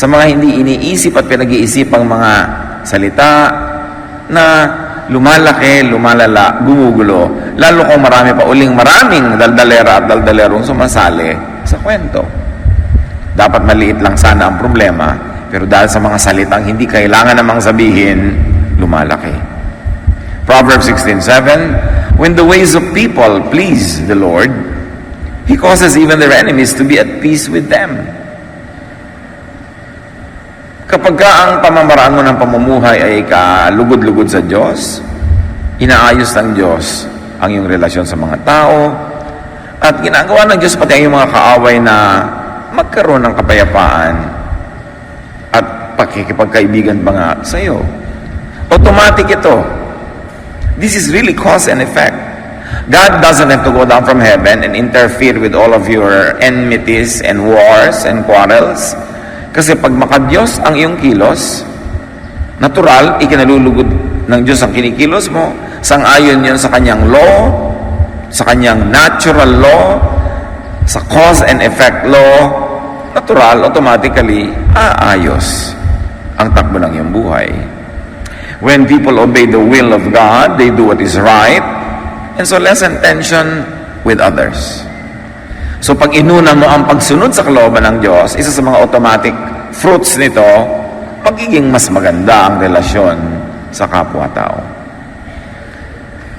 sa mga hindi iniisip at pinag-iisipang mga salita na lumalaki, lumalala, gumugulo, lalo kung marami pa uling maraming daldalera at daldalerong sumasali sa kwento. Dapat maliit lang sana ang problema, pero dahil sa mga salitang hindi kailangan namang sabihin, lumalaki. Proverbs 16:7, when the ways of people please the Lord, He causes even their enemies to be at peace with them. Kapag ang pamamaraan mo ng pamumuhay ay kalugod-lugod sa Diyos, inaayos ng Diyos ang iyong relasyon sa mga tao, at ginagawa ng Diyos pati ang iyong mga kaaway na magkaroon ng kapayapaan at pakikipagkaibigan pa nga sa iyo. Automatic ito. This is really cause and effect. God doesn't have to go down from heaven and interfere with all of your enmities and wars and quarrels. Kasi pag makadiyos ang iyong kilos, natural, ikinalulugod ng Diyos ang kinikilos mo, sang-ayon yun sa kanyang law, sa kanyang natural law, sa cause and effect law, natural, automatically, aayos ang takbo ng iyong buhay. When people obey the will of God, they do what is right, and so lessen tension with others. So pag inuna mo ang pagsunod sa kalooban ng Diyos, isa sa mga automatic fruits nito, pagiging mas maganda ang relasyon sa kapwa-tao.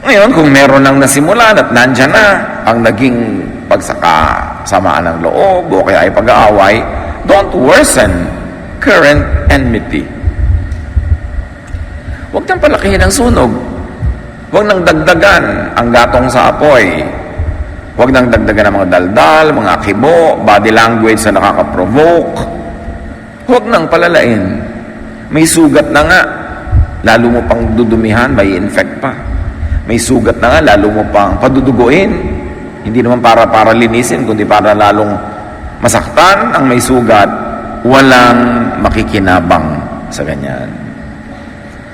Ngayon, kung meron nang nasimulan at nandyan na ang naging pagsakasamaan ng loob o kaya ay pag-aaway, don't worsen current enmity. Huwag nang palakihin ang sunog. Huwag nang dagdagan ang gatong sa apoy. Huwag nang dagdagan ng mga daldal, mga kibo, body language na nakaka-provoke. Huwag nang palalain. May sugat na nga, lalo mo pang dudumihan, may infect pa. May sugat na nga, lalo mo pang paduduguin. Hindi naman para linisin, kundi para lalong masaktan ang may sugat. Walang makikinabang sa ganyan.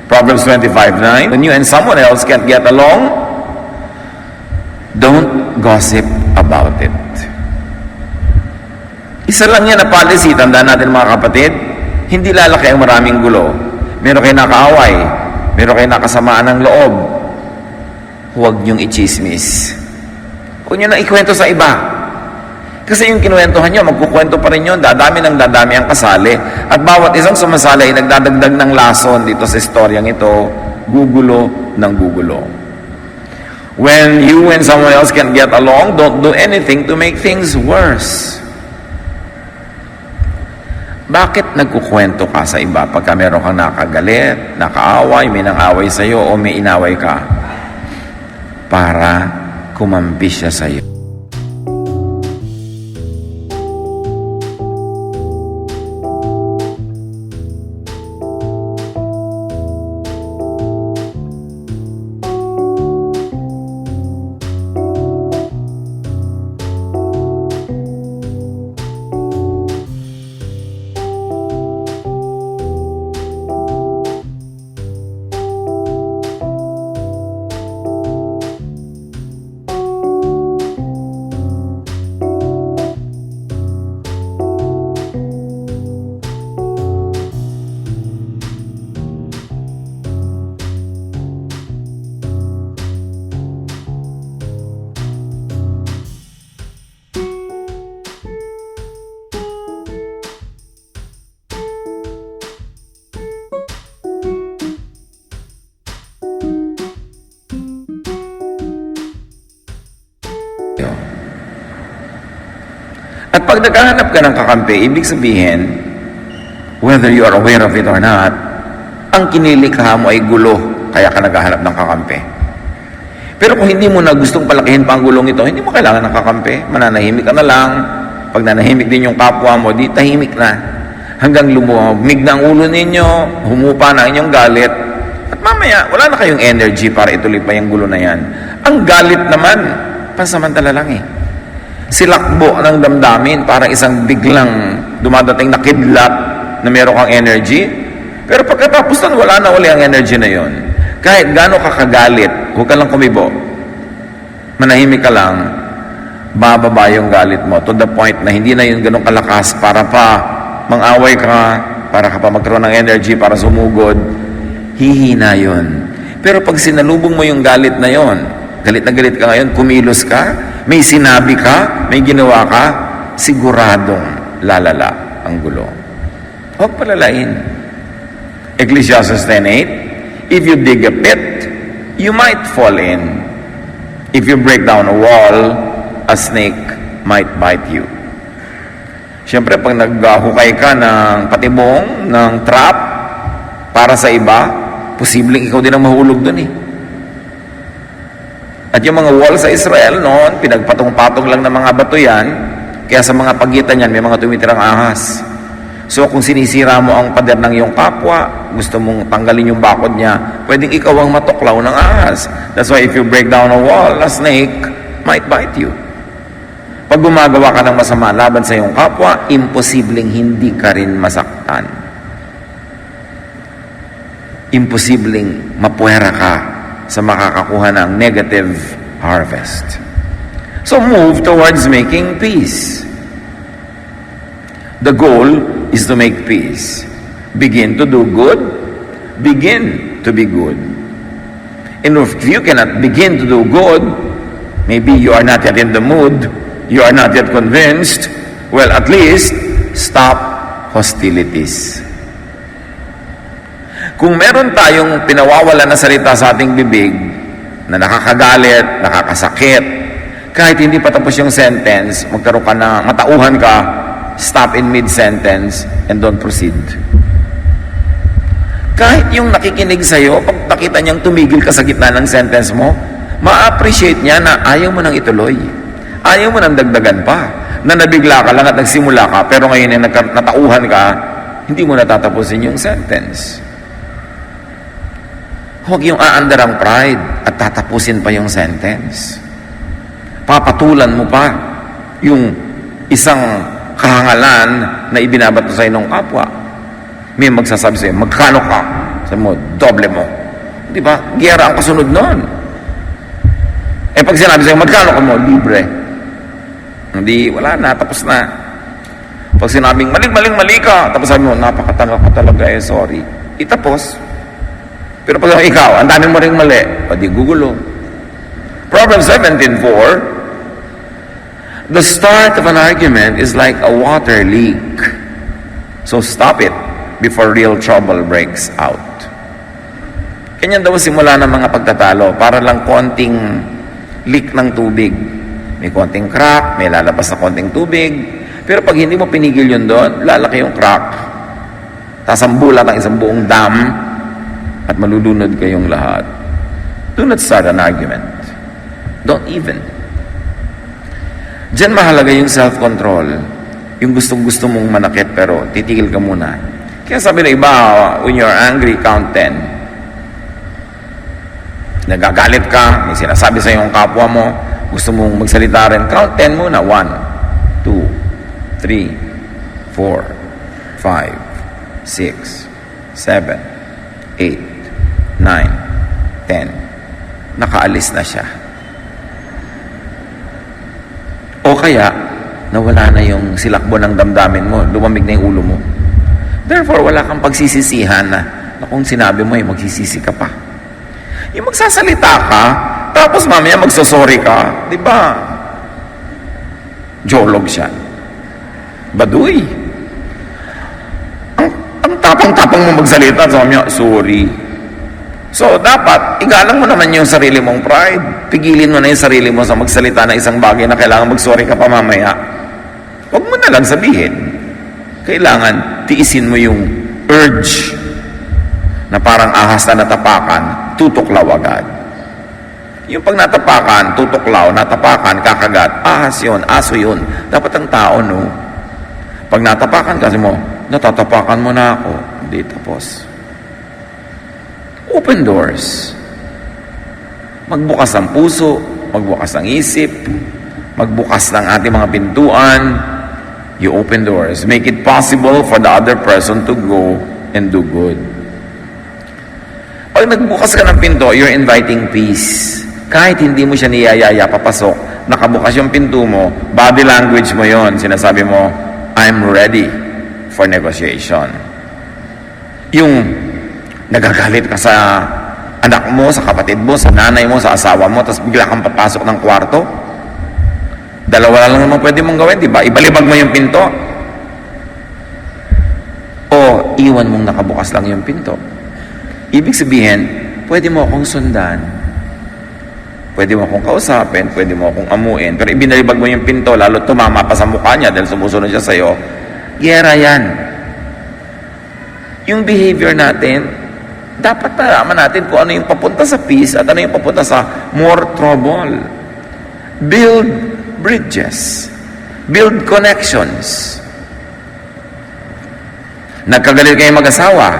Proverbs 25:9, when you and someone else can't get along, don't gossip about it. Isa lang yan na policy, tandaan natin mga kapatid, hindi lalaki ang maraming gulo. Meron kayo nakaaway, meron kayo nakasamaan ng loob, huwag niyong i-chismis. Huwag niyo na ikwento sa iba. Kasi yung kinuwentuhan nyo, magkukwento pa rin yun, dadami ng dadami ang kasali. At bawat isang sumasali ay nagdadagdag ng lason dito sa istoryang ito, gugulo ng gugulo. When you and someone else can get along, don't do anything to make things worse. Bakit nagkukwento ka sa iba pagka meron kang nakagalit, nakaaway, may nang-away sa'yo o may inaway ka? Para kumampi siya sa'yo. At pag naghahanap ka ng kakampi, ibig sabihin, whether you are aware of it or not, ang kinilikha mo ay gulo, kaya ka naghahanap ng kakampi. Pero kung hindi mo na gustong palakihin pa ang gulong ito, hindi mo kailangan ng kakampi. Mananahimik ka na lang. Pag nanahimik din yung kapwa mo, di tahimik na. Hanggang lumumig na ang ulo ninyo, humupa na inyong galit. At mamaya, wala na kayong energy para ituloy pa yung gulo na yan. Ang galit naman, pansamantala lang eh. Silakbo ng damdamin, parang isang biglang dumadating na kidlat na meron kang energy. Pero pagkatapos nun, wala na uli ang energy na yon. Kahit gaano ka kagalit, huwag ka lang kumibo. Manahimik ka lang, bababa yung galit mo to the point na hindi na yun ganun kalakas para pa mang-away ka, para ka pa magkaroon ng energy para sumugod, hihina yun. Pero pag sinalubong mo yung galit na yon, galit na galit ka ngayon, kumilos ka, may sinabi ka, may ginawa ka, siguradong lalala ang gulo. Huwag palalain. Ecclesiastes 10:8, if you dig a pit, you might fall in. If you break down a wall, a snake might bite you. Siyempre, pag naghukay ka ng patibong, ng trap, para sa iba, posibleng ikaw din ang mahulog dun eh. At yung mga wall sa Israel noon, pinagpatong-patong lang ng mga bato yan, kaya sa mga pagitan yan, may mga tumitirang ahas. So kung sinisira mo ang pader ng iyong kapwa, gusto mong tanggalin yung bakod niya, pwedeng ikaw ang matuklaw ng ahas. That's why if you break down a wall, a snake might bite you. Pag gumagawa ka ng masama laban sa iyong kapwa, imposibleng hindi ka rin masaktan. Imposibleng mapuwera ka sa makakakuha ng negative harvest. So move towards making peace. The goal is to make peace. Begin to do good. Begin to be good. And if you cannot begin to do good, maybe you are not yet in the mood, you are not yet convinced, well, at least, stop hostilities. Kung meron tayong pinawawala na salita sa ating bibig, na nakakagalit, nakakasakit, kahit hindi pa tapos yung sentence, magkaroon ka na, matauhan ka, stop in mid-sentence, and don't proceed. Kahit yung nakikinig sa'yo, pag nakita niyang tumigil ka sa gitna ng sentence mo, ma-appreciate niya na ayaw mo nang ituloy. Ayaw mo nang dagdagan pa. Na nabigla ka lang at nagsimula ka, pero ngayon ay natauhan ka, hindi mo natatapusin yung sentence. Huwag yung aandar ang pride at tatapusin pa yung sentence. Papatulan mo pa yung isang kahangalan na ibinabato sa inong kapwa. May magsasabi sa'yo, magkano ka? Sabi mo, doble mo. Di ba? Giyera ang kasunod nun. Eh pag sinabi sa'yo, magkano ka mo? Libre. Hindi, wala na, tapos na. Pag sinabing, mali ka, tapos sabi mo, napakatanga ka talaga eh, sorry. Itapos. Pero pag ikaw, ang dami mo ring mali, o di gugulo. Proverbs 17:4, the start of an argument is like a water leak. So stop it before real trouble breaks out. Ganyan daw simula ng mga pagtatalo, para lang konting leak ng tubig. May konting crack, may lalabas na konting tubig. Pero pag hindi mo pinigil yun doon, lalaki yung crack. Tasambulat ang isang buong dam at malulunod kayong lahat. Do not start an argument. Don't even. Diyan mahalaga yung self-control. Yung gustong-gusto mong manakit pero titigil ka muna. Kaya sabi ng iba, when you're angry, count 10. Nagagalit ka, may sinasabi sa iyong kapwa mo, gusto mong magsalita rin, count 10 muna. 1, 2, 3, 4, 5, 6, 7, 8, 9, 10. Nakaalis na siya. O kaya, nawala na yung silakbo ng damdamin mo, lumamig na yung ulo mo. Therefore, wala kang pagsisisihan na kung sinabi mo, magsisisi ka pa. Yung magsasalita ka, tapos mamaya magsasorry ka, di ba? Jolog siya. Baduy. Ang tapang-tapang mo magsalita, sabi niya, sorry. So, dapat, igalang mo naman yung sarili mong pride. Pigilin mo na yung sarili mo sa magsalita na isang bagay na kailangan mag-sorry ka pa mamaya. Huwag mo na lang sabihin. Kailangan, tiisin mo yung urge na parang ahas na natapakan, tutuklaw agad. Yung pag natapakan, tutuklaw, natapakan, kakagat, ahas yun, aso yun. Dapat ang tao, no? Pag natapakan kasi mo, natatapakan mo na ako. Hindi tapos. Open doors. Magbukas ang puso, magbukas ang isip, magbukas ng ating mga pintuan. You open doors. Make it possible for the other person to go and do good. Pag nagbukas ka ng pinto, you're inviting peace. Kahit hindi mo siya niyayaya papasok, nakabukas yung pinto mo, body language mo yon. Sinasabi mo, I'm ready for negotiation. Yung nagagalit ka sa anak mo, sa kapatid mo, sa nanay mo, sa asawa mo, tapos bigla kang papasok ng kwarto, dalawa lang naman pwede mong gawin, di ba? Ibalibag mo yung pinto. O iwan mong nakabukas lang yung pinto. Ibig sabihin, pwede mo akong sundan, pwede mo akong kausapin, pwede mo akong amuin, pero ibinalibag mo yung pinto, lalo tumama pa sa mukha niya dahil sumusunod siya sa'yo, giyera yan. Yung behavior natin, dapat nalaman natin kung ano yung papunta sa peace at ano yung papunta sa more trouble. Build bridges. Build connections. Nagkagalit kayo mag-asawa,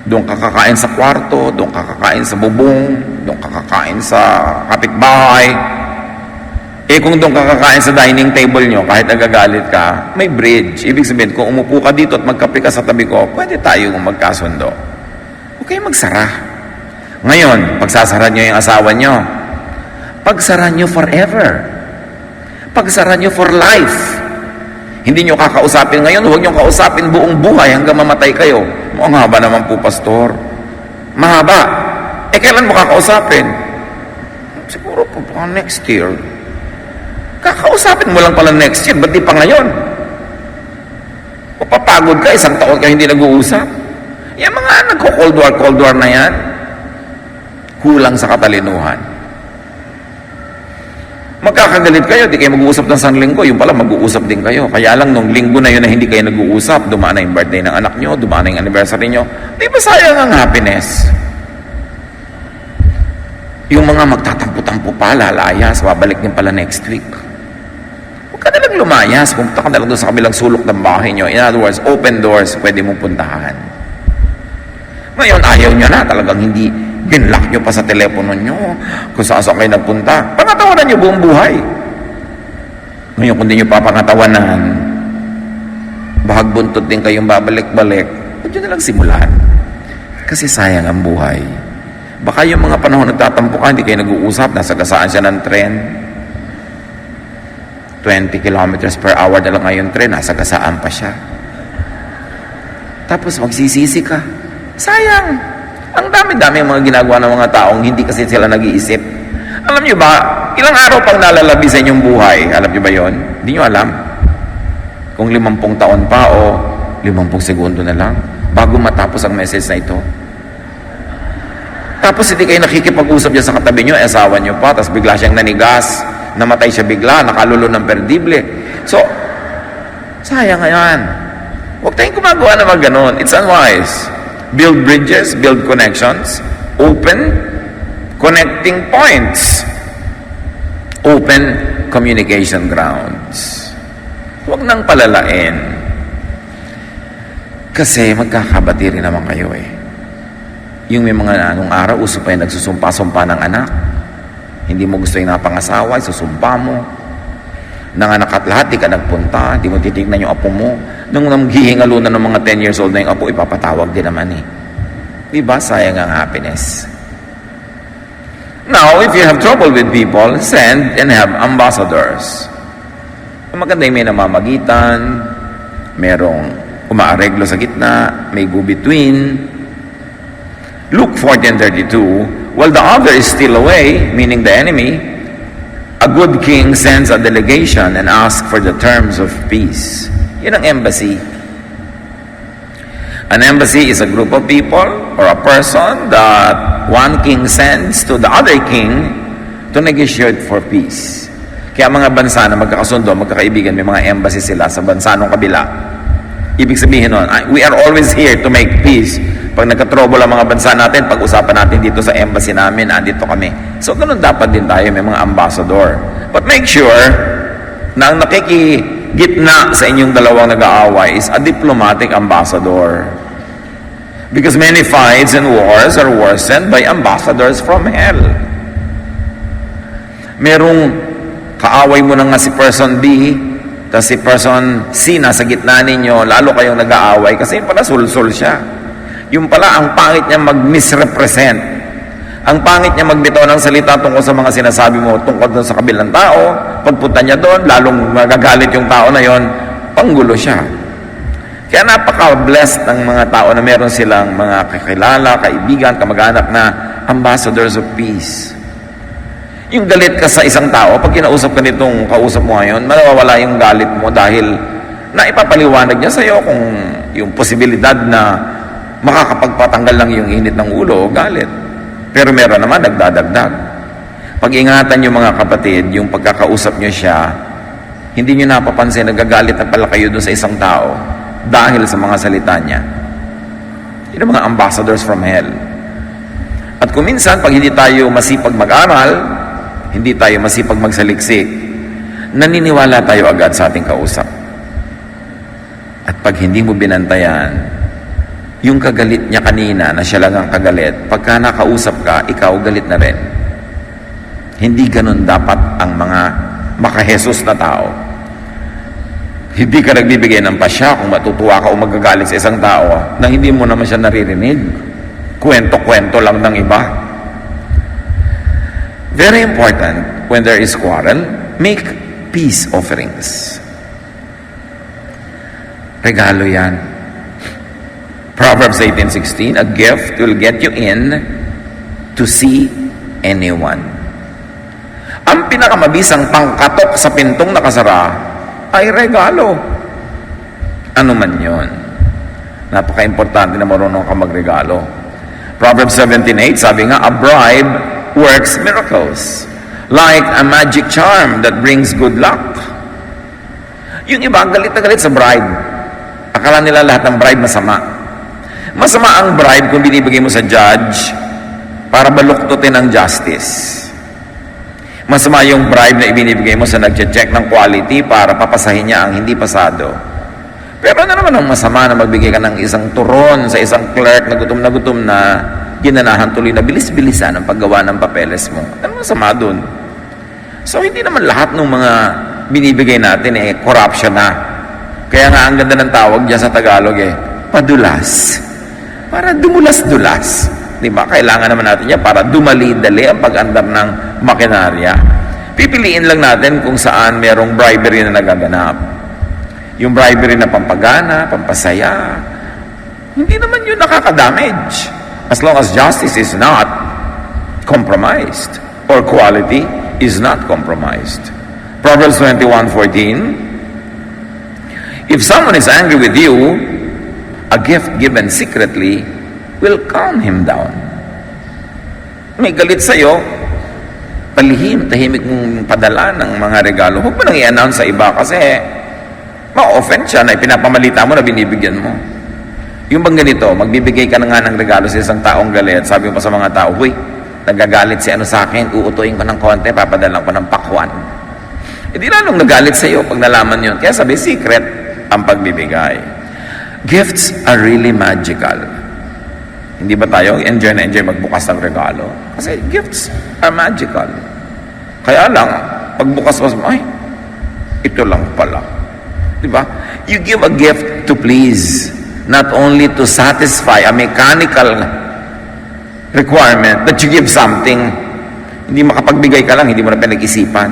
doon kakakain sa kwarto, doon kakakain sa bubong, doon kakakain sa kapitbahay. Kung doon kakakain sa dining table nyo, kahit nagagalit ka, may bridge. Ibig sabihin, kung umupo ka dito at magkape ka sa tabi ko, pwede tayong magkasundo. Okay, magsara. Ngayon, pagsasara nyo yung asawa nyo, pagsara nyo forever. Pagsara nyo for life. Hindi nyo kakausapin ngayon, huwag nyo kausapin buong buhay hanggang mamatay kayo. Ang haba naman po, pastor. Mahaba. Kailan mo kakausapin? Siguro po next year. Kakausapin mo lang pala next year, ba't di pa ngayon? Papapagod ka, isang taon ka hindi nag-uusap. Yung mga nagko-cold war na yan, kulang sa katalinuhan. Magkakagalit kayo, di kayo mag-uusap ng isang linggo, yung pala mag-uusap din kayo. Kaya lang nung linggo na yun na hindi kayo nag-uusap, dumaan na yung birthday ng anak nyo, dumaan na yung anniversary nyo, di ba sayang ang happiness? Yung mga magtatampo-tampo pa, lalayas, babalik din pala next week. Huwag ka nalang lumayas, pumunta ka nalang doon sa kabilang sulok ng bahay nyo. In other words, open doors, pwede mong puntahan. Ngayon, ayaw nyo na, talagang hindi binlock nyo pa sa telepono nyo kung saan kayo nagpunta. Pangatawanan nyo buong buhay. Ngayon, kung di nyo papangatawanan, bahag buntot din kayong babalik-balik, huwag nyo nalang simulan. Kasi sayang ang buhay. Baka yung mga panahon nagtatampo ka, hindi kayo nag-uusap, nasagasaan siya ng tren. 20 kilometers per hour na lang ngayon tren, nasagasaan pa siya. Tapos magsisisi ka. Sayang. Ang dami-dami mga ginagawa ng mga taong hindi kasi sila nag-iisip. Alam nyo ba, ilang araw pang nalalabi sa inyong buhay? Alam nyo ba yon? Hindi nyo alam. Kung 50 taon pa o 50 segundo na lang bago matapos ang message na ito. Tapos hindi kayo nakikipag-usap dyan sa katabi nyo, asawa nyo pa, tapos bigla siyang nanigas, namatay siya bigla, nakalulo ng perdible. So, sayang ngayon. Huwag tayong gumagawa na mag ganon. It's unwise. Build bridges, build connections, open connecting points, open communication grounds. Huwag nang palalain. Kasi magkakabati rin naman kayo eh. Yung may mga anong araw, uso pa yung nagsusumpa-sumpa ng anak. Hindi mo gusto yung napangasawa, isusumpa mo. Nanganak at lahat, di ka nagpunta, di mo titignan yung apo mo. Nung nanghihingalunan ng mga 10 years old na yung apo, ipapatawag din naman eh. Diba? Sayang ang happiness. Now, if you have trouble with people, send and have ambassadors. Maganda yung may namamagitan, merong umaareglo sa gitna, may go-between. Luke 14:32, while the other is still away, meaning the enemy, a good king sends a delegation and asks for the terms of peace. Yun ang embassy. An embassy is a group of people or a person that one king sends to the other king to negotiate for peace. Kaya mga bansa na magkakasundo, magkakaibigan, may mga embassy sila sa bansa ng kabila. Ibig sabihin nun, we are always here to make peace. Pag nagka-trouble ang mga bansa natin, pag-usapan natin dito sa embassy namin, andito kami. So, ganun dapat din tayo, may mga ambassador. But make sure na ang nakikigitna sa inyong dalawang nag-aaway is a diplomatic ambassador. Because many fights and wars are worsened by ambassadors from hell. Merong kaaway mo na nga si person B, tapos si person C nasa gitna ninyo, lalo kayong nag-aaway kasi pala sul-sul siya. Yung pala, ang pangit niya mag-misrepresent. Ang pangit niya magbitaw ng salita tungkol sa mga sinasabi mo, tungkol doon sa kabilang tao. Pagpunta niya doon, lalong magagalit yung tao na yon, panggulo siya. Kaya napaka-blessed ng mga tao na meron silang mga kakilala, kaibigan, kamag-anak na ambassadors of peace. Yung galit ka sa isang tao, pag kinausap ka nitong kausap mo ngayon, mawawala yung galit mo dahil naipapaliwanag niya sa'yo kung yung posibilidad na makakapagpatanggal lang yung init ng ulo o galit. Pero meron naman nagdadagdag. Pag-ingatan yung mga kapatid, yung pagkakausap nyo siya, hindi nyo napapansin, nagagalit na pala kayo dun sa isang tao dahil sa mga salita niya. Yun ang mga ambassadors from hell. At kung minsan, pag hindi tayo masipag mag-aral, hindi tayo masipag magsaliksik, naniniwala tayo agad sa ating kausap. At pag hindi mo binantayan, yung kagalit niya kanina na siya lang ang kagalit, pagka nakausap ka, ikaw galit na rin. Hindi ganun dapat ang mga makahesus na tao. Hindi ka nagbibigay ng pasya kung matutuwa ka o magagalit sa isang tao na hindi mo naman siya naririnig. Kwento-kwento lang ng iba. Very important, when there is quarrel, make peace offerings. Regalo yan. Proverbs 18:16, a gift will get you in to see anyone. Ang pinakamabisang pangkatok sa pintong nakasara ay regalo. Ano man yun. Napaka-importante na marunong ka magregalo. Proverbs 17:8, sabi nga, a bribe works miracles, like a magic charm that brings good luck. Yung iba, galit na galit sa bribe. Akala nila lahat ng bribe masama. Masama ang bribe kung binibigay mo sa judge para baluktutin ang justice. Masama yung bribe na ibinibigay mo sa nagche-check ng quality para papasahin niya ang hindi pasado. Pero ano naman ang masama na magbigay ka ng isang turon sa isang clerk na gutom na ginanahan tuloy na bilis-bilisan ang paggawa ng papeles mo? Ano masama dun? So, hindi naman lahat ng mga binibigay natin corruption na. Kaya nga ang ganda ng tawag dyan sa Tagalog padulas. Para dumulas-dulas. Diba? Kailangan naman natin yan para dumali-dali ang pag-andar ng makinarya. Pipiliin lang natin kung saan merong bribery na nagaganap. Yung bribery na pampagana, pampasaya, hindi naman yun nakaka-damage. As long as justice is not compromised or quality is not compromised. Proverbs 21:14, if someone is angry with you, a gift given secretly will calm him down. May galit sa'yo, palihim, tahimik mong padala ng mga regalo. Huwag mo nang i-announce sa iba kasi ma-offend siya na ipinapamalita mo na binibigyan mo. Yung bang ganito, magbibigay ka na nga ng regalo sa isang taong galit, sabi mo pa sa mga tao, huy, nagagalit si ano sa akin, uutuin ko ng konti, papadalang ko ng pakwan. E di lalong nagalit sa'yo pag nalaman yun. Kaya sabi, secret ang pagbibigay. Gifts are really magical. Hindi ba tayo enjoy na enjoy magbukas ng regalo? Kasi gifts are magical. Kaya lang, pagbukas mo, ay, ito lang pala. Diba? You give a gift to please, not only to satisfy a mechanical requirement that you give something. Hindi makapagbigay ka lang, hindi mo na pinag-isipan.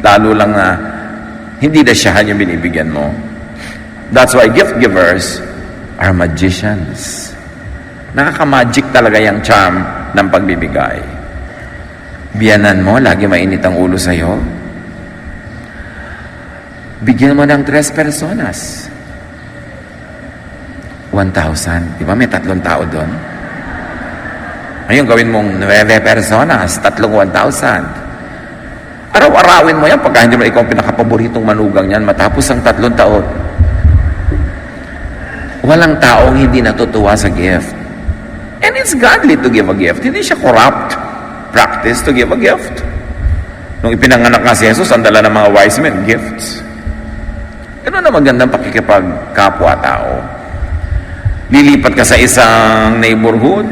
Lalo lang na hindi na siya yung binibigyan mo. That's why gift givers are magicians. Nakaka-magic talaga yung charm ng pagbibigay. Biyanan mo, lagi mainit ang ulo sa'yo. Bigyan mo ng 3 personas. 1,000. Di ba? May 3 tao doon. Ngayon, gawin mong 9 personas, 3 1,000. Araw-arawin mo yan pagka hindi mo ikaw pinakapaboritong manugang yan matapos ang 3 taon. Walang taong hindi natutuwa sa gift. And it's godly to give a gift. Hindi siya corrupt practice to give a gift. Nung ipinanganak nga si Jesus, ang dala ng mga wise men, gifts. Ganun na magandang pakikipagkapwa-tao. Lilipat ka sa isang neighborhood,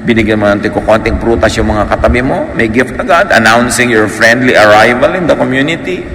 binigyan mo ng konting prutas yung mga katabi mo, may gift agad, announcing your friendly arrival in the community.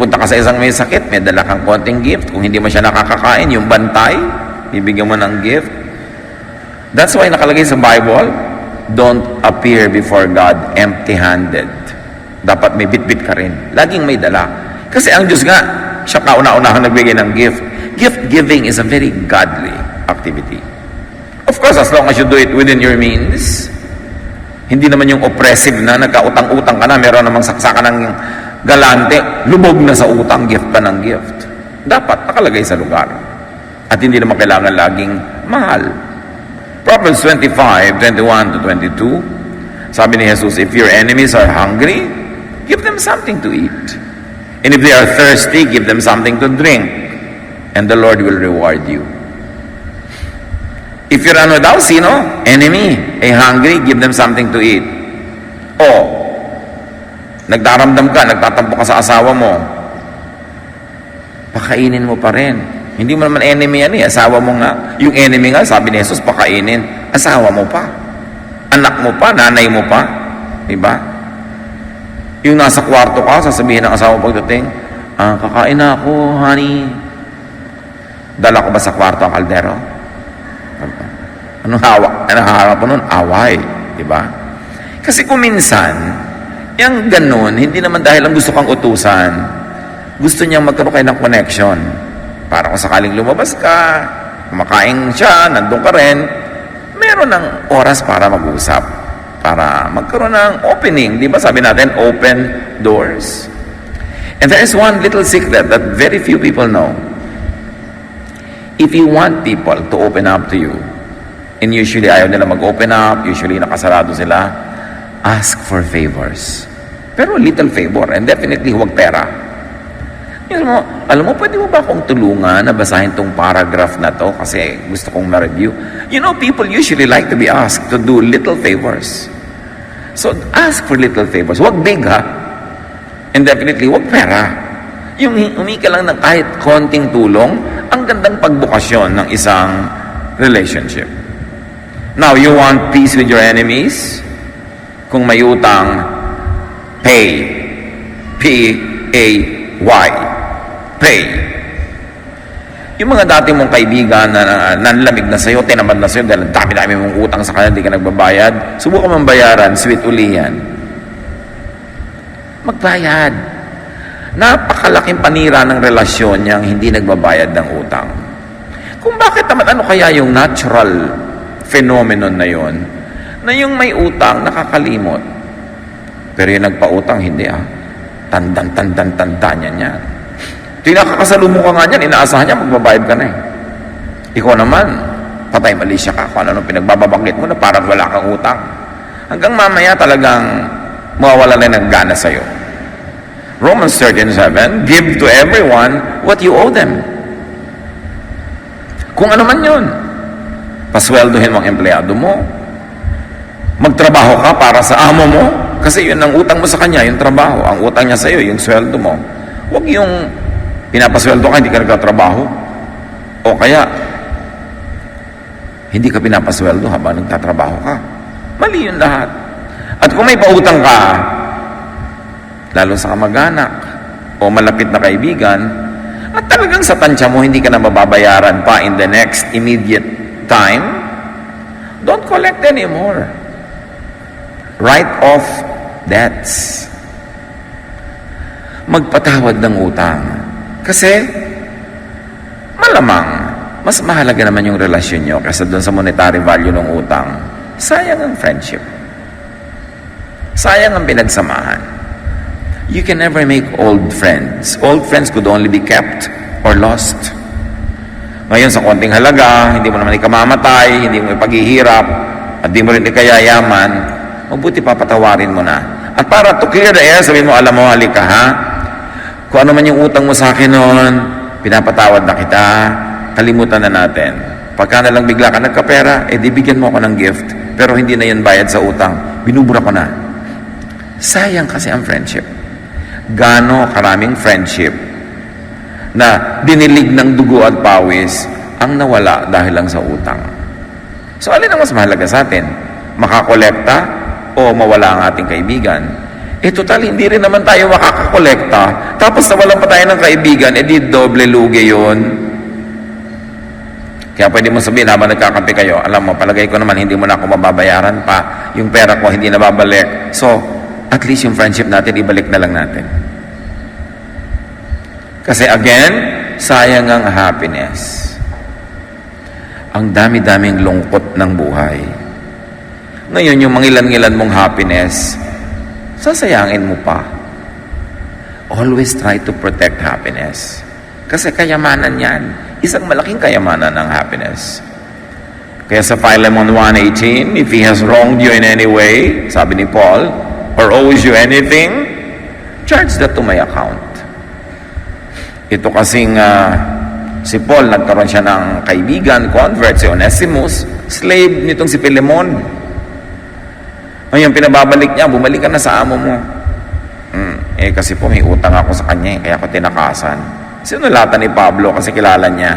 pupunta ka sa isang may sakit, may dala kang konting gift. Kung hindi mo siya nakakakain, yung bantay, bibigyan mo ng gift. That's why nakalagay sa Bible, don't appear before God empty-handed. Dapat may bit-bit ka rin. Laging may dala. Kasi ang Diyos nga, siya kauna-unahan nagbigay ng gift. Gift giving is a very godly activity. Of course, as long as you do it within your means, hindi naman yung oppressive na nagkautang-utang ka na, meron namang saksakan ng galante, lubog na sa utang, gift pa ng gift. Dapat nakalagay sa lugar. At hindi naman kailangan laging mahal. Proverbs 25:21-22, sabi ni Jesus, if your enemies are hungry, give them something to eat. And if they are thirsty, give them something to drink. And the Lord will reward you. If you're enemy, hungry, give them something to eat. O, nagdaramdam ka, nagtatampo ka sa asawa mo, pakainin mo pa rin. Hindi mo naman enemy yan asawa mo nga. Yung enemy nga, sabi ni Jesus, pakainin. Asawa mo pa. Anak mo pa, nanay mo pa. Diba? Yung nasa kwarto ka, sasabihin ng asawa pagdating, kakain na ako, honey. Dala ko ba sa kwarto ang kaldero? Anong hawak mo nun? Away. Diba? Kasi kung minsan, yung ganun, hindi naman dahil ang gusto kang utusan, gusto niyang magkaroon kayo ng connection. Para kung sakaling lumabas ka, kumakain siya, nandun ka rin, meron ng oras para mag-usap. Para magkaroon ng opening. Di ba sabi natin, open doors. And there is one little secret that very few people know. If you want people to open up to you, and usually ayaw nila mag-open up, usually nakasarado sila, ask for favors. Pero little favor, and definitely huwag pera. Alam mo, pwede mo ba akong tulungan na basahin tong paragraph na to kasi gusto kong ma-review? You know, people usually like to be asked to do little favors. So, ask for little favors. Huwag big, ha? And definitely, huwag pera. Yung umika lang ng kahit konting tulong, ang gandang pagbukasyon ng isang relationship. Now, you want peace with your enemies? Kung may utang, pay. P-A-Y. Pay. Yung mga dati mong kaibigan na nanlamig na sa'yo, tinamad na sa'yo, dahil dami-dami mong utang sa kanila, di ka nagbabayad, subukan mong bayaran, sweet uli yan. Magbayad. Napakalaking panira ng relasyon niyang hindi nagbabayad ng utang. Kung bakit naman, ano kaya yung natural phenomenon na yon, na yung may utang nakakalimot, pero yung nagpautang hindi tanda niya. Ito yung nakakasalubong ka nga niyan, inaasahan niya magbabayad ka na Ikaw naman, patay mali siya ka kung ano pinagbababanggit mo na parang wala kang utang. Hanggang mamaya talagang mawawala na ng gana sa'yo. Romans 13:7, give to everyone what you owe them. Kung ano man yun, pasweldohin mo ang empleyado mo, magtrabaho ka para sa amo mo, kasi yun ang utang mo sa kanya, yung trabaho. Ang utang niya sa'yo, yung sweldo mo. Huwag yung pinapasweldo ka, hindi ka nagtatrabaho. O kaya, hindi ka pinapasweldo habang nagtatrabaho ka. Mali yun lahat. At kung may pautang ka, lalo sa kamag-anak o malapit na kaibigan, at talagang sa tansya mo, hindi ka na mababayaran pa in the next immediate time, don't collect anymore. Write off debts. Magpatawad ng utang. Kasi, malamang, mas mahalaga naman yung relasyon nyo kaysa doon sa monetary value ng utang. Sayang ang friendship. Sayang ang pinagsamahan. You can never make old friends. Old friends could only be kept or lost. Ngayon, sa konting halaga, hindi mo naman ikamamatay, hindi mo ipaghihirap, at di mo rin ikayayaman, mabuti papatawarin mo na. At para to clear the air, sabihin mo, alam mo, halika ha, kung ano man yung utang mo sa akin noon, pinapatawad na kita, kalimutan na natin. Pagka na lang bigla ka nagkapera, di bigyan mo ako ng gift, pero hindi na yun bayad sa utang, binubura ko na. Sayang kasi ang friendship. Gaano karaming friendship na dinilig ng dugo at pawis ang nawala dahil lang sa utang. So, alin ang mas mahalaga sa atin? Makakolekta o mawala ang ating kaibigan? Total, hindi rin naman tayo makakakolekta. Tapos nawalan pa tayo ng kaibigan, di doble lugi yun. Kaya pwede mo sabihin, habang nagkakampi kayo, alam mo, palagay ko naman, hindi mo na ako mababayaran pa. Yung pera ko, hindi na babalik. So, at least yung friendship natin, ibalik na lang natin. Kasi again, sayang ang happiness. Ang dami-daming lungkot ng buhay. Ngayon, yung mangilan-ngilan mong happiness, sasayangin mo pa. Always try to protect happiness. Kasi kayamanan yan. Isang malaking kayamanan ng happiness. Kaya sa Philemon 1:18, if he has wronged you in any way, sabi ni Paul, or owes you anything, charge that to my account. Ito kasing si Paul, nagkaroon siya ng kaibigan, convert, si Onesimus, slave nitong si Philemon. Ngayon, pinababalik niya, bumalik ka na sa amo mo. Kasi po may utang ako sa kanya, kaya ako tinakasan. Sinulatan ni Pablo kasi kilala niya.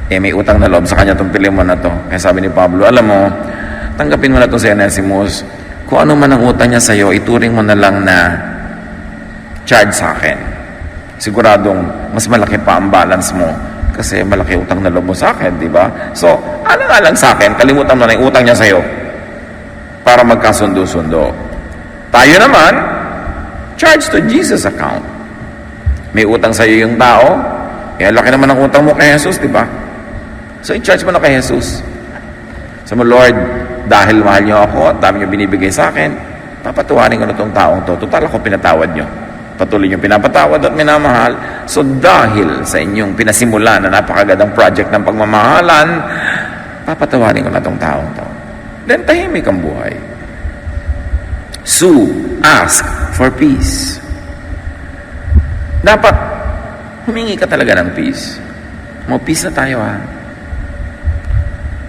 May utang na loob sa kanya itong Philemon na to. Kaya sabi ni Pablo, alam mo, tanggapin mo na itong si Onesimus. Kung ano man ang utang niya sa'yo, ituring mo na lang na charge sa akin. Siguradong mas malaki pa ang balance mo kasi malaki utang na loob mo sa akin, di ba? So, alang-alang sa akin, kalimutan mo na yung utang niya sa'yo para magkasundo-sundo. Tayo naman, charge to Jesus account. May utang sa'yo yung tao, laki naman ang utang mo kay Jesus, di ba? So, i-charge mo na kay Jesus. Sabi mo, Lord, dahil mahal niyo ako at dami niyo binibigay sa akin, papatuwanin ko na itong taong to. Total ako pinatawad niyo. Patuloy niyo pinapatawad at minamahal. So, dahil sa inyong pinasimula na napakagandang project ng pagmamahalan, papatawarin ko na itong taong to. Then, tahimik ang buhay. Sue, ask for peace. Dapat, humingi ka talaga ng peace. Peace na tayo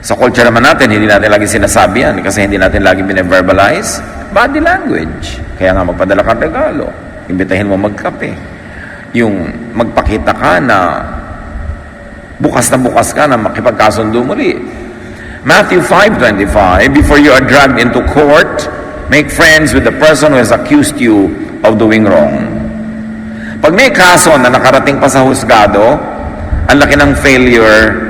Sa culture naman natin, hindi natin lagi sinasabi yan kasi hindi natin lagi bine-verbalize. Body language. Kaya nga magpadala ka regalo. Imbitahin mo magkape. Yung magpakita ka na bukas ka na makipagkasundo muli. Matthew 5:25, before you are dragged into court, make friends with the person who has accused you of doing wrong. Pag may kaso na nakarating pa sa husgado, ang laki ng failure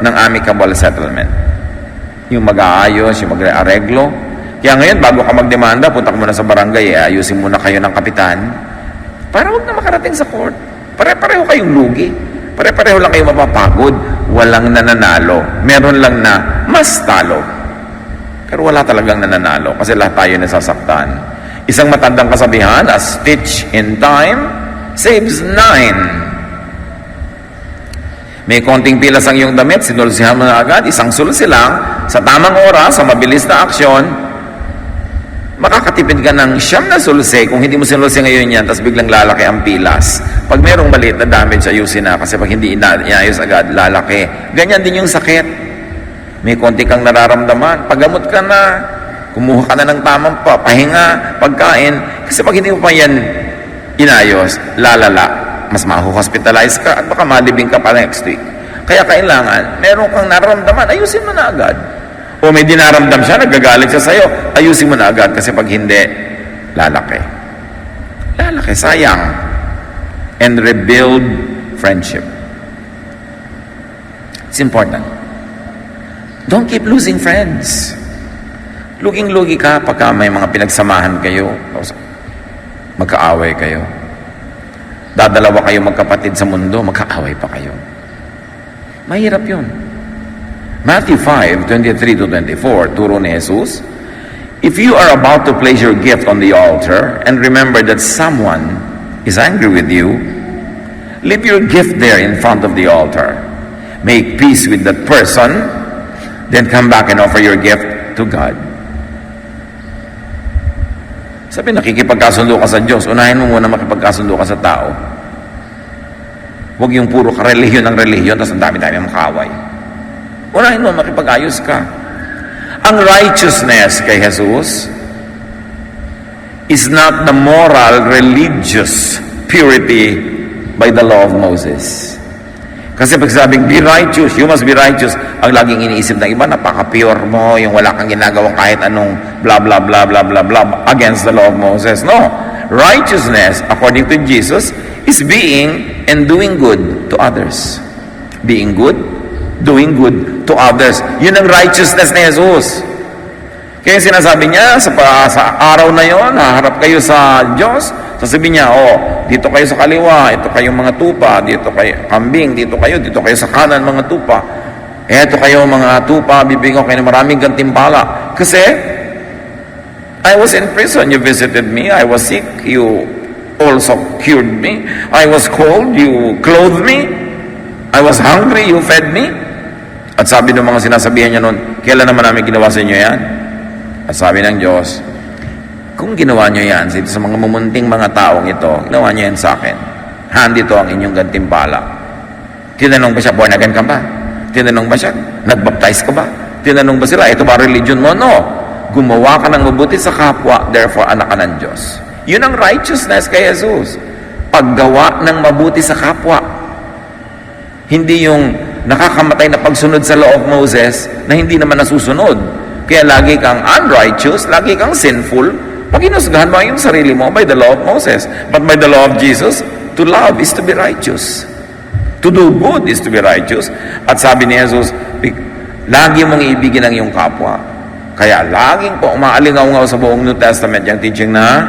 ng amicable settlement. Yung mag-aayos, yung mag-areglo. Kaya ngayon, bago ka magdemanda, punta ka muna sa barangay, ayusin muna kayo ng kapitan para huwag na makarating sa court. Pare-pareho kayong lugi. Pare-pareho lang kayo mapapagod. Walang nananalo. Meron lang na mas talo. Pero wala talagang nananalo kasi lahat tayo nasasaktan. Isang matandang kasabihan, a stitch in time saves 9. May konting pilas ang iyong damit, sinulsihan mo na agad, isang sulsi lang, sa tamang oras, sa mabilis na aksyon, makakatipid ka ng 9 na sulsi kung hindi mo sinulsi ngayon yan, tapos biglang lalaki ang pilas. Pag merong maliit na damage, ayusin na, kasi pag hindi inayos agad, lalaki. Ganyan din yung sakit. May konti kang nararamdaman, paggamot ka na, kumuha ka na ng tamang pahinga, pagkain, kasi pag hindi mo pa yan inayos, lalala. Mas mahu-hospitalize ka at baka malibing ka pa next week. Kaya kailangan, meron kang nararamdaman, ayusin mo na agad. O may dinaramdam siya, nagagalit siya sa'yo, ayusin mo na agad kasi pag hindi, lalaki. Lalaki, sayang. And rebuild friendship. It's important. Don't keep losing friends. Luging-lugi ka pagka may mga pinagsamahan kayo, magkaaway kayo. Dadalawa kayo magkapatid sa mundo, magkaaway pa kayo. Mahirap yun. Matthew 5:23-24, turo ni Jesus, if you are about to place your gift on the altar and remember that someone is angry with you, leave your gift there in front of the altar. Make peace with that person, then come back and offer your gift to God. Sabi, nakikipagkasundo ka sa Diyos, unahin mo muna makipagkasundo ka sa tao. Huwag yung puro relihiyon ng relihiyon, tapos ang dami-dami makaway. Unahin mo, makipag-ayos ka. Ang righteousness kay Jesus is not the moral, religious purity by the law of Moses. Kasi pag sabing, be righteous, you must be righteous, ang laging iniisip ng iba, napaka-pure mo, yung wala kang ginagawang kahit anong blah, blah, blah, blah, blah, blah, against the law of Moses. No. Righteousness, according to Jesus, is being and doing good to others. Being good, doing good to others. Yun ang righteousness ni Jesus. Kaya sinasabi niya, sa araw na yon, haharap kayo sa Diyos, sasabihin niya, dito kayo sa kaliwa, ito kayong mga tupa, dito kayo kambing, dito kayo sa kanan mga tupa. Ito kayo mga tupa, bibigyan ko kayo ng maraming gantimpala. Kasi, I was in prison, you visited me. I was sick, you also cured me. I was cold, you clothed me. I was hungry, you fed me. At sabi ng mga sinasabihan niya noon, kailan naman namin ginawa sa inyo yan? At sabi ng Diyos, kung ginawa nyo yan sa mga mumunting mga taong ito, ginawa nyo yan sa akin. Dito ang inyong gantimpala. Tinanong ba siya, born again ka ba? Tinanong ba siya, nagbaptize ka ba? Tinanong ba sila, ito ba religion mo? No. Gumawa ka ng mabuti sa kapwa, therefore anak ka ng Diyos. Yun ang righteousness kay Jesus. Paggawa ng mabuti sa kapwa. Hindi yung nakakamatay na pagsunod sa law of Moses na hindi naman nasusunod. Kaya lagi kang unrighteous, lagi kang sinful, pag inusgahan mo yung sarili mo by the law of Moses. But by the law of Jesus, to love is to be righteous. To do good is to be righteous. At sabi ni Jesus, lagi mong ibigin ang iyong kapwa. Kaya laging po umaalingaw-ngaw sa buong New Testament yung teaching na,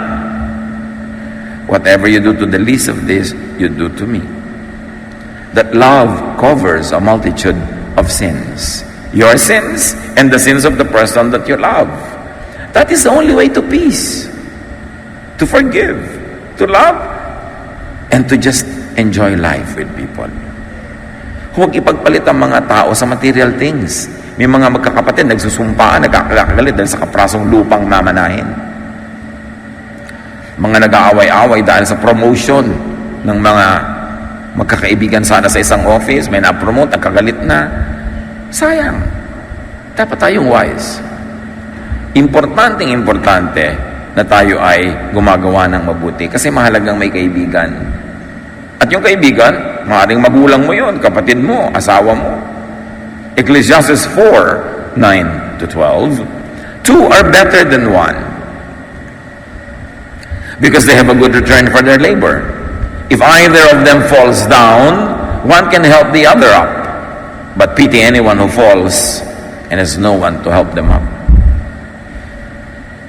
whatever you do to the least of this, you do to me. That love covers a multitude of sins. Your sins and the sins of the person that you love. That is the only way to peace. To forgive, to love, and to just enjoy life with people. Huwag ipagpalit ang mga tao sa material things. May mga magkakapatid, nagsusumpaan, nagkakagalit dahil sa kaprasong lupang mamanahin. Mga nag-aaway-away dahil sa promotion ng mga magkakaibigan sana sa isang office, may na-promote, nagkagalit na. Sayang. Dapat tayong wise. Importante na tayo ay gumagawa ng mabuti kasi mahalagang may kaibigan. At yung kaibigan, maaaring magulang mo yon, kapatid mo, asawa mo. Ecclesiastes 4:9-12, 2 are better than 1 because they have a good return for their labor. If either of them falls down, one can help the other up. But pity anyone who falls and has no one to help them up.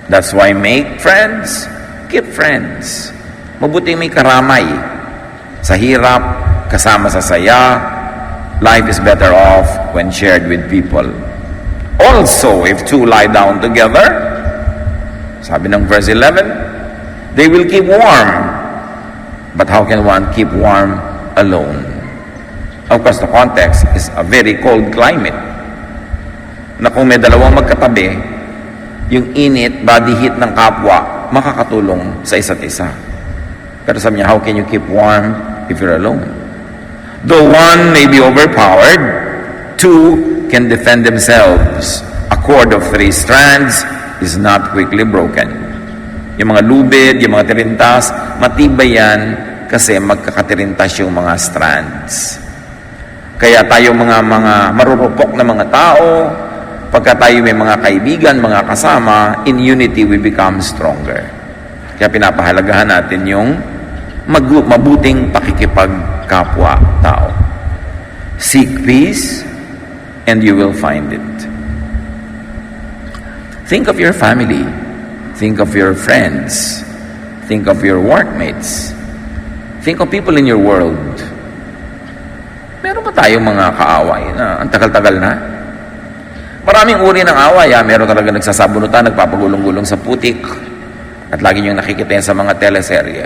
That's why make friends, keep friends. Mabuti may karamay. Sa hirap, kasama sa saya, life is better off when shared with people. Also, if two lie down together, sabi ng verse 11, they will keep warm. But how can one keep warm alone? Of course, the context is a very cold climate. Na kung may dalawang magkatabi, yung init, body heat ng kapwa, makakatulong sa isa't isa. Pero sabi niya, how can you keep warm if you're alone? Though one may be overpowered, two can defend themselves. A cord of 3 strands is not quickly broken. Yung mga lubid, yung mga tirintas, matibay yan kasi magkakatirintas yung mga strands. Kaya tayo mga marurupok na mga tao, pagka tayo may mga kaibigan, mga kasama, in unity we become stronger. Kaya pinapahalagahan natin yung mabuting pakikipagkapwa-tao. Seek peace and you will find it. Think of your family. Think of your friends. Think of your workmates. Think of people in your world. Meron ba tayong mga kaaway na ang tagal-tagal na? Maraming uri ng away. Meron talaga nagsasabunutan, nagpapagulong-gulong sa putik. At lagi nyo nakikita yan sa mga teleserye.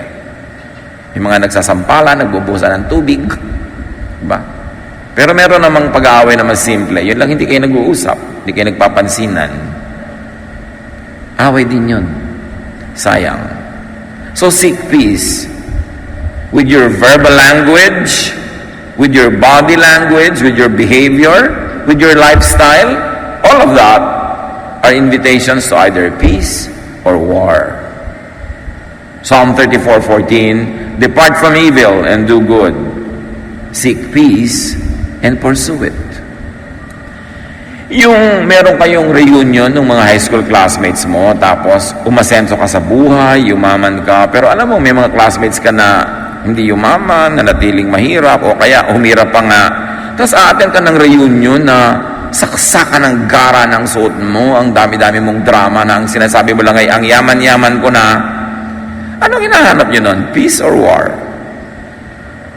Yung mga nagsasampala, nagbubusan ng tubig. Diba? Pero meron namang pag-aaway na mas simple. Yun lang, hindi kayo nag-uusap. Hindi kayo nagpapansinan. Away din yun. Sayang. So seek peace with your verbal language, with your body language, with your behavior, with your lifestyle. All of that are invitations to either peace or war. Psalm 34:14, depart from evil and do good. seek peace, and pursue it. Yung meron kayong reunion ng mga high school classmates mo, tapos umasenso ka sa buhay, yumaman ka, pero alam mo, may mga classmates ka na hindi yumaman, nanatiling mahirap, o kaya humirap pa nga. Tapos aaten ka ng reunion na saksakan ng gara ng suot mo, ang dami-dami mong drama na ang sinasabi mo lang ay, ang yaman-yaman ko na. Anong hinahanap nyo nun? Peace or war?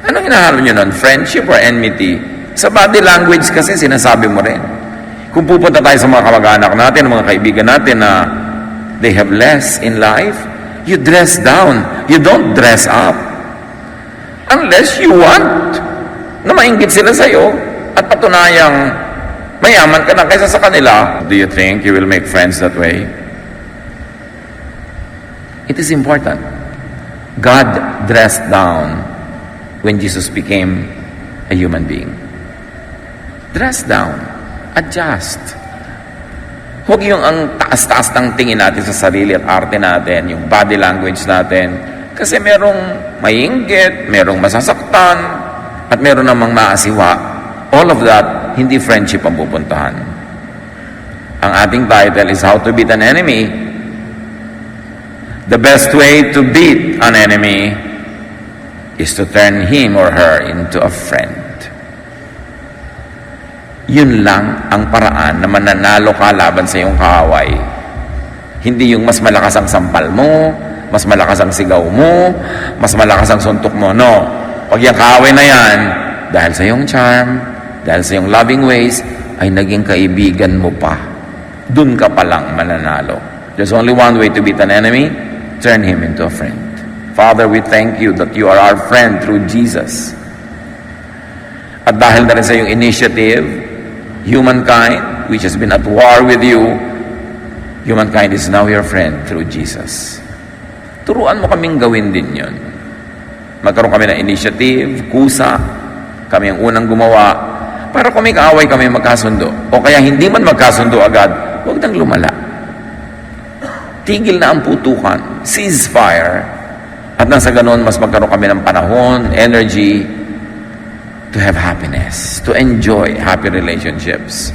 Anong hinahanap nyo nun? Friendship or enmity? Sa body language kasi sinasabi mo rin. Kung pupunta tayo sa mga kamag-anak natin, mga kaibigan natin na they have less in life, you dress down. You don't dress up. Unless you want na mainggit sila sa'yo at patunayang mayaman ka na kaysa sa kanila. Do you think you will make friends that way? It is important. God dressed down when Jesus became a human being. Dress down. Adjust. Huwag yung ang taas-taas ng tingin natin sa sarili at arte natin, yung body language natin. Kasi merong maiinggit, merong masasaktan, at meron namang maasiwa. All of that, hindi friendship ang pupuntahan. Ang ating title is How to Beat an Enemy. The best way to beat an enemy is to turn him or her into a friend. Yun lang ang paraan na mananalo ka laban sa iyong kaaway. Hindi yung mas malakas ang sampal mo, mas malakas ang sigaw mo, mas malakas ang suntok mo. No. Pag yung kaaway na yan, dahil sa iyong charm, dahil sa iyong loving ways, ay naging kaibigan mo pa. Dun ka palang mananalo. There's only one way to beat an enemy, turn him into a friend. Father, we thank you that you are our friend through Jesus. At dahil na rin sa iyong initiative, humankind, which has been at war with you, humankind is now your friend through Jesus. Turuan mo kaming gawin din yun. Magkaroon kami ng initiative, kusa, kami ang unang gumawa, para kung may kaaway kami magkasundo. O kaya hindi man magkasundo agad, huwag nang lumala. Tigil na ang putukan, ceasefire, at nang sa ganon, mas magkaroon kami ng panahon, energy, to have happiness, to enjoy happy relationships.